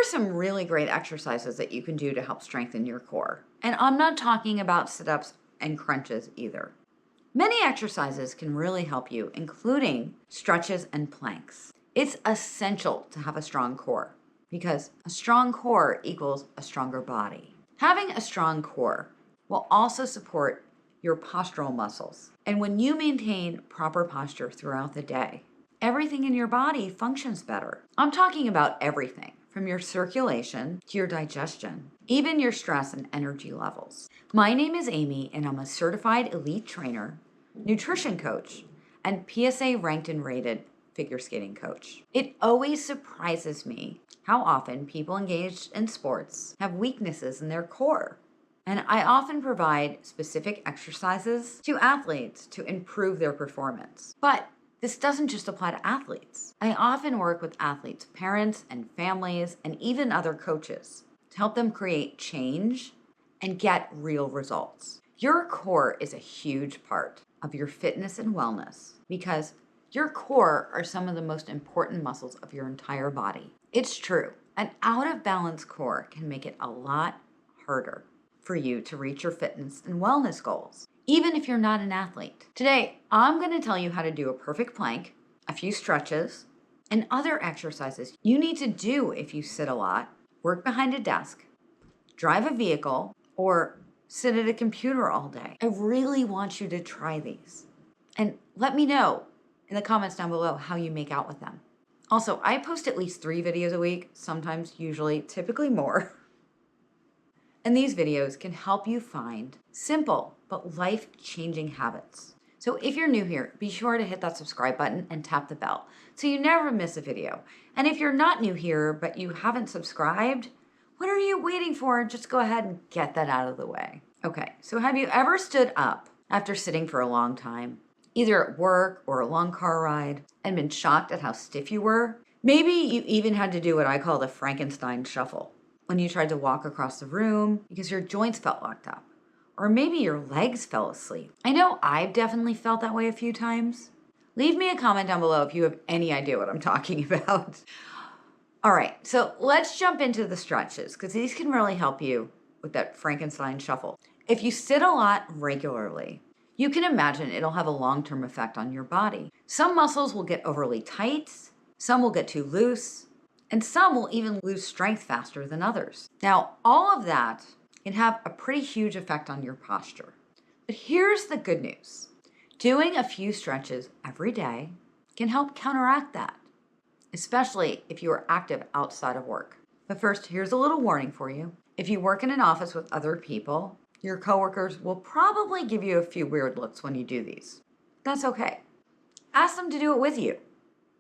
are some really great exercises that you can do to help strengthen your core. And I'm not talking about sit-ups and crunches either. Many exercises can really help you, including stretches and planks. It's essential to have a strong core because a strong core equals a stronger body. Having a strong core will also support your postural muscles. And when you maintain proper posture throughout the day, everything in your body functions better. I'm talking about everything, from your circulation to your digestion, even your stress and energy levels. My name is Amy, and I'm a certified elite trainer, nutrition coach, and PSA ranked and rated figure skating coach. It always surprises me how often people engaged in sports have weaknesses in their core. And I often provide specific exercises to athletes to improve their performance. But this doesn't just apply to athletes. I often work with athletes' parents and families and even other coaches to help them create change and get real results. Your core is a huge part of your fitness and wellness because your core are some of the most important muscles of your entire body. It's true, an out of balance core can make it a lot harder for you to reach your fitness and wellness goals, even if you're not an athlete. Today, I'm going to tell you how to do a perfect plank, a few stretches, and other exercises you need to do if you sit a lot, work behind a desk, drive a vehicle, or sit at a computer all day. I really want you to try these. And let me know in the comments down below how you make out with them. Also, I post at least 3 videos a week, sometimes, usually, typically more. And these videos can help you find simple but life-changing habits. So if you're new here, be sure to hit that subscribe button and tap the bell so you never miss a video. And if you're not new here but you haven't subscribed, what are you waiting for? Just go ahead and get that out of the way. Okay, so have you ever stood up after sitting for a long time, either at work or a long car ride, and been shocked at how stiff you were? Maybe you even had to do what I call the Frankenstein shuffle, when you tried to walk across the room because your joints felt locked up. Or maybe your legs fell asleep. I know I've definitely felt that way a few times. Leave me a comment down below if you have any idea what I'm talking about. All right, so let's jump into the stretches because these can really help you with that Frankenstein shuffle. If you sit a lot regularly, you can imagine it'll have a long-term effect on your body. Some muscles will get overly tight, some will get too loose, and some will even lose strength faster than others. Now, all of that can have a pretty huge effect on your posture. But here's the good news. Doing a few stretches every day can help counteract that, especially if you are active outside of work. But first, here's a little warning for you. If you work in an office with other people, your coworkers will probably give you a few weird looks when you do these. That's okay. Ask them to do it with you.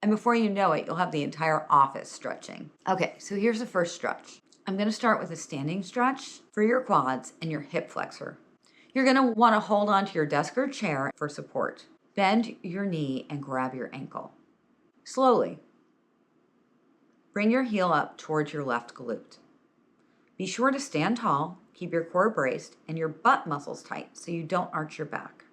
And before you know it, you'll have the entire office stretching. Okay, so here's the first stretch. I'm gonna start with a standing stretch for your quads and your hip flexor. You're gonna wanna hold onto your desk or chair for support. Bend your knee and grab your ankle. Slowly. Bring your heel up towards your left glute. Be sure to stand tall, keep your core braced, and your butt muscles tight so you don't arch your back.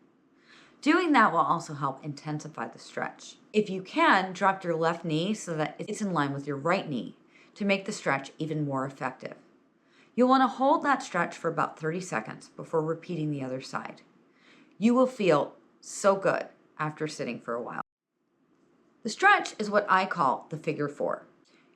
Doing that will also help intensify the stretch. If you can, drop your left knee so that it's in line with your right knee to make the stretch even more effective. You'll want to hold that stretch for about 30 seconds before repeating the other side. You will feel so good after sitting for a while. The stretch is what I call the figure 4.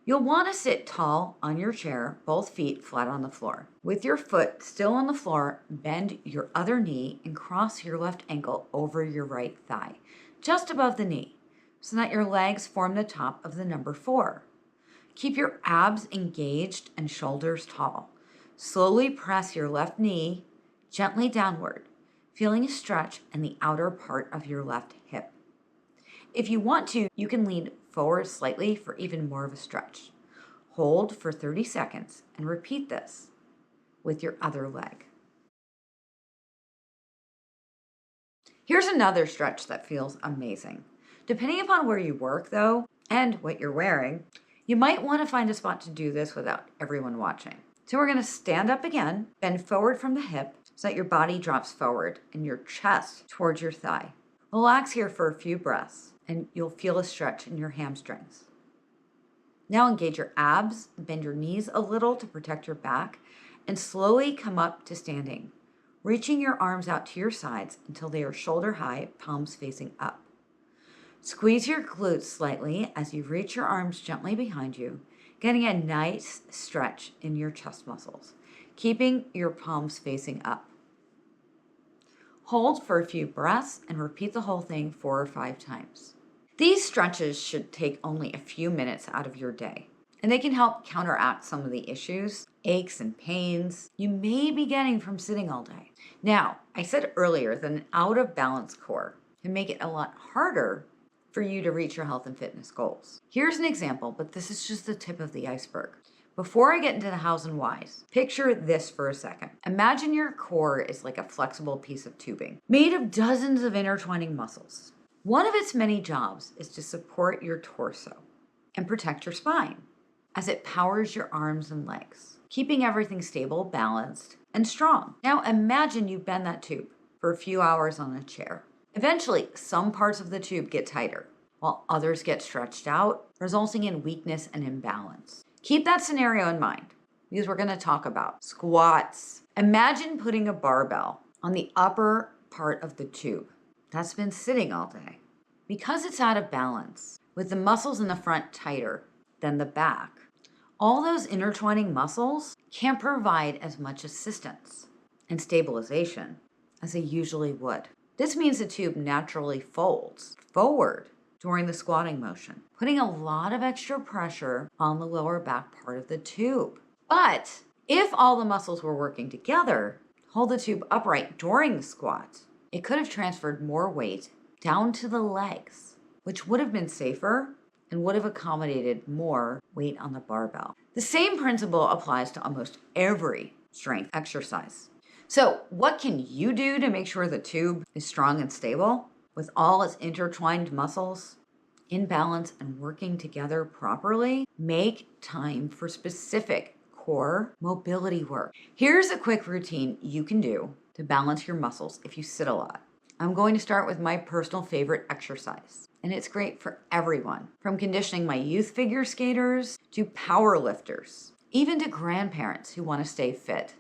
You'll want to sit tall on your chair, both feet flat on the floor. With your foot still on the floor, bend your other knee and cross your left ankle over your right thigh, just above the knee, so that your legs form the top of the number 4. Keep your abs engaged and shoulders tall. Slowly press your left knee gently downward, feeling a stretch in the outer part of your left hip. If you want to, you can lean forward slightly for even more of a stretch. Hold for 30 seconds and repeat this with your other leg. Here's another stretch that feels amazing. Depending upon where you work though, and what you're wearing, you might want to find a spot to do this without everyone watching. So we're going to stand up again, bend forward from the hip so that your body drops forward and your chest towards your thigh. Relax here for a few breaths and you'll feel a stretch in your hamstrings. Now engage your abs, bend your knees a little to protect your back, and slowly come up to standing, reaching your arms out to your sides until they are shoulder high, palms facing up. Squeeze your glutes slightly as you reach your arms gently behind you, getting a nice stretch in your chest muscles, keeping your palms facing up. Hold for a few breaths and repeat the whole thing 4 or 5 times. These stretches should take only a few minutes out of your day, and they can help counteract some of the issues, aches and pains you may be getting from sitting all day. Now, I said earlier that an out of balance core can make it a lot harder for you to reach your health and fitness goals. Here's an example, but this is just the tip of the iceberg. Before I get into the hows and whys, picture this for a second. Imagine your core is like a flexible piece of tubing made of dozens of intertwining muscles. One of its many jobs is to support your torso and protect your spine as it powers your arms and legs, keeping everything stable, balanced, and strong. Now imagine you bend that tube for a few hours on a chair. Eventually, some parts of the tube get tighter, while others get stretched out, resulting in weakness and imbalance. Keep that scenario in mind because we're going to talk about squats. Imagine putting a barbell on the upper part of the tube that's been sitting all day. Because it's out of balance, with the muscles in the front tighter than the back, all those intertwining muscles can't provide as much assistance and stabilization as they usually would. This means the tube naturally folds forward during the squatting motion, putting a lot of extra pressure on the lower back part of the tube. But if all the muscles were working together, hold the tube upright during the squat, it could have transferred more weight down to the legs, which would have been safer and would have accommodated more weight on the barbell. The same principle applies to almost every strength exercise. So what can you do to make sure the tube is strong and stable with all its intertwined muscles in balance and working together properly? Make time for specific core mobility work. Here's a quick routine you can do to balance your muscles if you sit a lot. I'm going to start with my personal favorite exercise, and it's great for everyone, from conditioning my youth figure skaters to power lifters, even to grandparents who want to stay fit,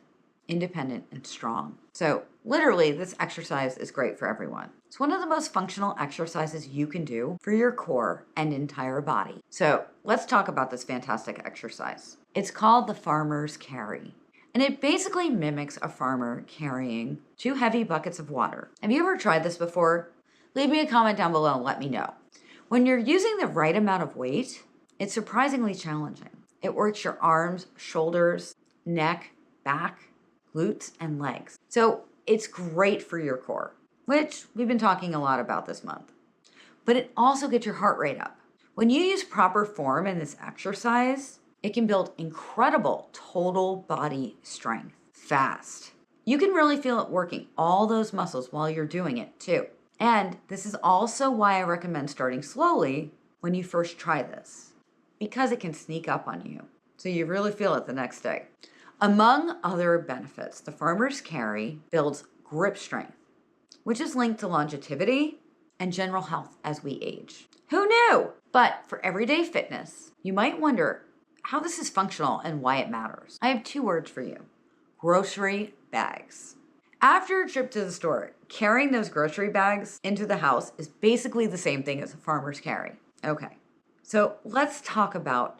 independent, and strong. So literally, this exercise is great for everyone. It's one of the most functional exercises you can do for your core and entire body. So let's talk about this fantastic exercise. It's called the farmer's carry, and it basically mimics a farmer carrying 2 heavy buckets of water. Have you ever tried this before? Leave me a comment down below and let me know. When you're using the right amount of weight, it's surprisingly challenging. It works your arms, shoulders, neck, back, glutes, and legs. So it's great for your core, which we've been talking a lot about this month. But it also gets your heart rate up. When you use proper form in this exercise, it can build incredible total body strength fast. You can really feel it working all those muscles while you're doing it too. And this is also why I recommend starting slowly when you first try this, because it can sneak up on you, so you really feel it the next day. Among other benefits, the farmer's carry builds grip strength, which is linked to longevity and general health as we age. Who knew? But for everyday fitness, you might wonder how this is functional and why it matters. I have 2 words for you: grocery bags. After a trip to the store, carrying those grocery bags into the house is basically the same thing as a farmer's carry. Okay, so let's talk about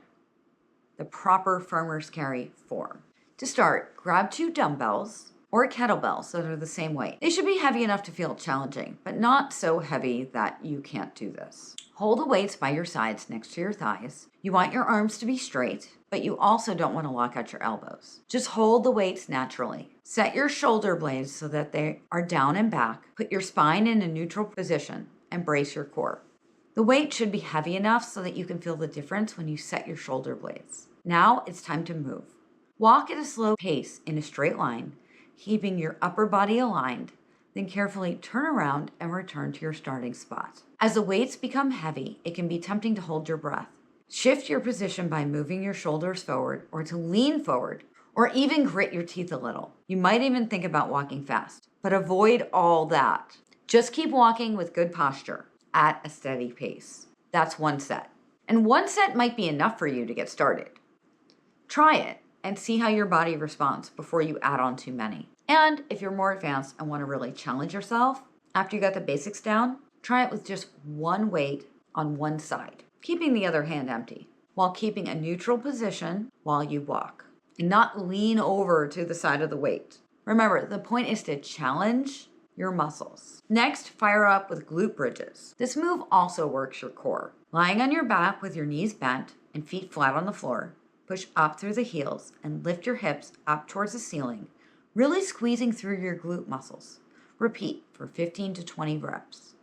the proper farmer's carry form. To start, grab 2 dumbbells or kettlebells that are the same weight. They should be heavy enough to feel challenging, but not so heavy that you can't do this. Hold the weights by your sides next to your thighs. You want your arms to be straight, but you also don't want to lock out your elbows. Just hold the weights naturally. Set your shoulder blades so that they are down and back. Put your spine in a neutral position and brace your core. The weight should be heavy enough so that you can feel the difference when you set your shoulder blades. Now it's time to move. Walk at a slow pace in a straight line, keeping your upper body aligned, then carefully turn around and return to your starting spot. As the weights become heavy, it can be tempting to hold your breath. Shift your position by moving your shoulders forward or to lean forward, or even grit your teeth a little. You might even think about walking fast, but avoid all that. Just keep walking with good posture at a steady pace. That's 1 set. And one set might be enough for you to get started. Try it and see how your body responds before you add on too many. And if you're more advanced and want to really challenge yourself, after you got the basics down, try it with just one weight on one side, keeping the other hand empty, while keeping a neutral position while you walk, and not lean over to the side of the weight. Remember, the point is to challenge your muscles. Next, fire up with glute bridges. This move also works your core. Lying on your back with your knees bent and feet flat on the floor, push up through the heels and lift your hips up towards the ceiling, really squeezing through your glute muscles. Repeat for 15 to 20 reps.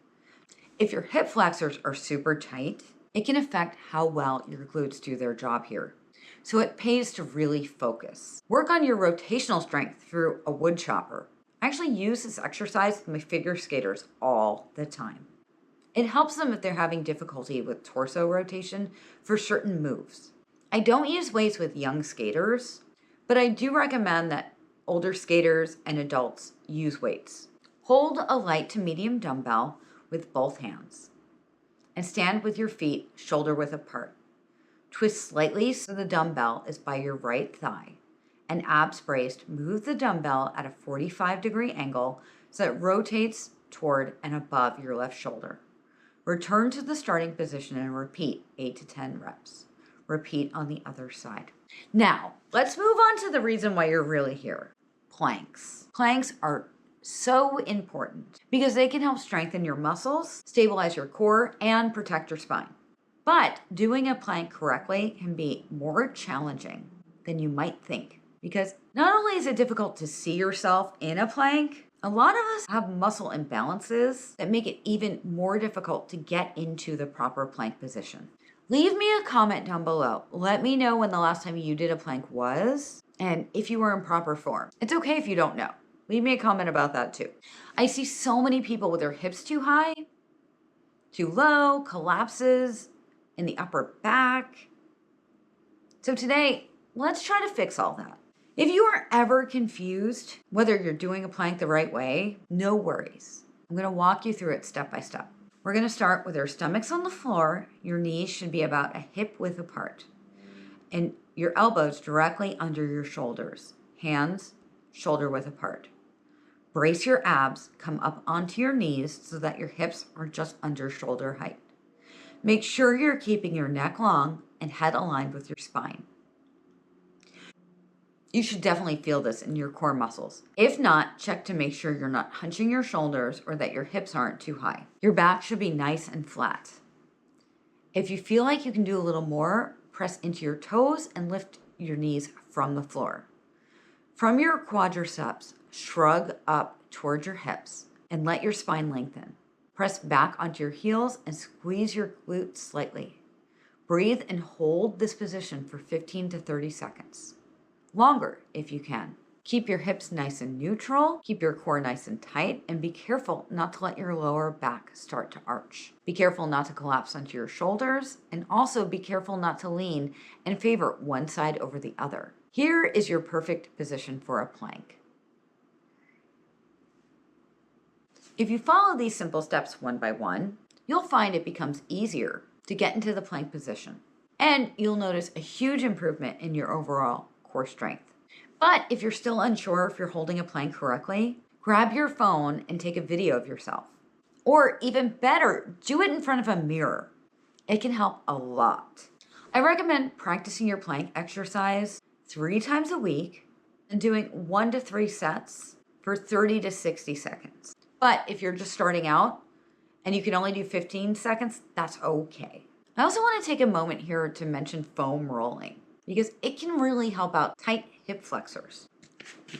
If your hip flexors are super tight, it can affect how well your glutes do their job here. So it pays to really focus. Work on your rotational strength through a wood chopper. I actually use this exercise with my figure skaters all the time. It helps them if they're having difficulty with torso rotation for certain moves. I don't use weights with young skaters, but I do recommend that older skaters and adults use weights. Hold a light to medium dumbbell with both hands and stand with your feet shoulder width apart. Twist slightly so the dumbbell is by your right thigh, and abs braced, move the dumbbell at a 45-degree angle so it rotates toward and above your left shoulder. Return to the starting position and repeat 8 to 10 reps. Repeat on the other side. Now, let's move on to the reason why you're really here. Planks. Planks are so important because they can help strengthen your muscles, stabilize your core, and protect your spine. But doing a plank correctly can be more challenging than you might think, because not only is it difficult to see yourself in a plank, a lot of us have muscle imbalances that make it even more difficult to get into the proper plank position. Leave me a comment down below. Let me know when the last time you did a plank was, and if you were in proper form. It's okay if you don't know. Leave me a comment about that too. I see so many people with their hips too high, too low, collapses in the upper back. So today, let's try to fix all that. If you are ever confused whether you're doing a plank the right way, no worries. I'm going to walk you through it step by step. We're going to start with your stomachs on the floor. Your knees should be about a hip width apart, and your elbows directly under your shoulders. Hands shoulder width apart. Brace your abs, come up onto your knees so that your hips are just under shoulder height. Make sure you're keeping your neck long and head aligned with your spine. You should definitely feel this in your core muscles. If not, check to make sure you're not hunching your shoulders or that your hips aren't too high. Your back should be nice and flat. If you feel like you can do a little more, press into your toes and lift your knees from the floor. From your quadriceps, shrug up towards your hips and let your spine lengthen. Press back onto your heels and squeeze your glutes slightly. Breathe and hold this position for 15 to 30 seconds. Longer if you can. Keep your hips nice and neutral, keep your core nice and tight, and be careful not to let your lower back start to arch. Be careful not to collapse onto your shoulders, and also be careful not to lean and favor one side over the other. Here is your perfect position for a plank. If you follow these simple steps one by one, you'll find it becomes easier to get into the plank position, and you'll notice a huge improvement in your overall core strength. But if you're still unsure if you're holding a plank correctly, grab your phone and take a video of yourself. Or even better, do it in front of a mirror. It can help a lot. I recommend practicing your plank exercise 3 times a week and doing 1 to 3 sets for 30 to 60 seconds. But if you're just starting out and you can only do 15 seconds, that's okay. I also want to take a moment here to mention foam rolling, because it can really help out tight hip flexors.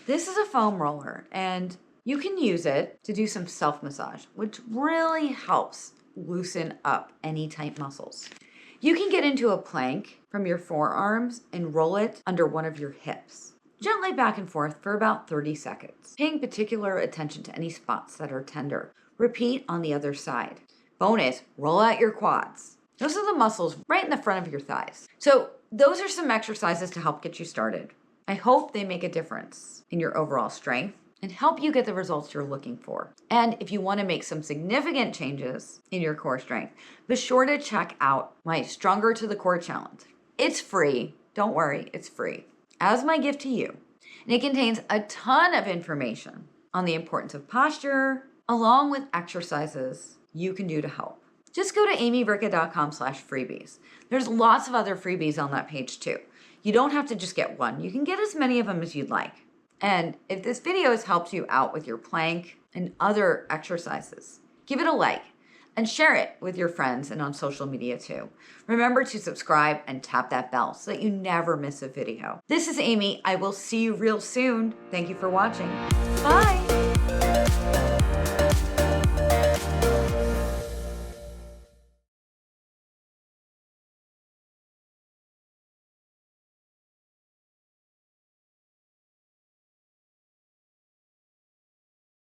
This is a foam roller, and you can use it to do some self-massage, which really helps loosen up any tight muscles. You can get into a plank from your forearms and roll it under one of your hips, gently back and forth for about 30 seconds, paying particular attention to any spots that are tender. Repeat on the other side. Bonus, roll out your quads. Those are the muscles right in the front of your thighs. So those are some exercises to help get you started. I hope they make a difference in your overall strength and help you get the results you're looking for. And if you want to make some significant changes in your core strength, be sure to check out my Stronger to the Core Challenge. It's free. Don't worry, it's free. As my gift to you. And it contains a ton of information on the importance of posture, along with exercises you can do to help. Just go to amyvricka.com/freebies. There's lots of other freebies on that page too. You don't have to just get one. You can get as many of them as you'd like. And if this video has helped you out with your plank and other exercises, give it a like and share it with your friends and on social media too. Remember to subscribe and tap that bell so that you never miss a video. This is Amy. I will see you real soon. Thank you for watching. Bye.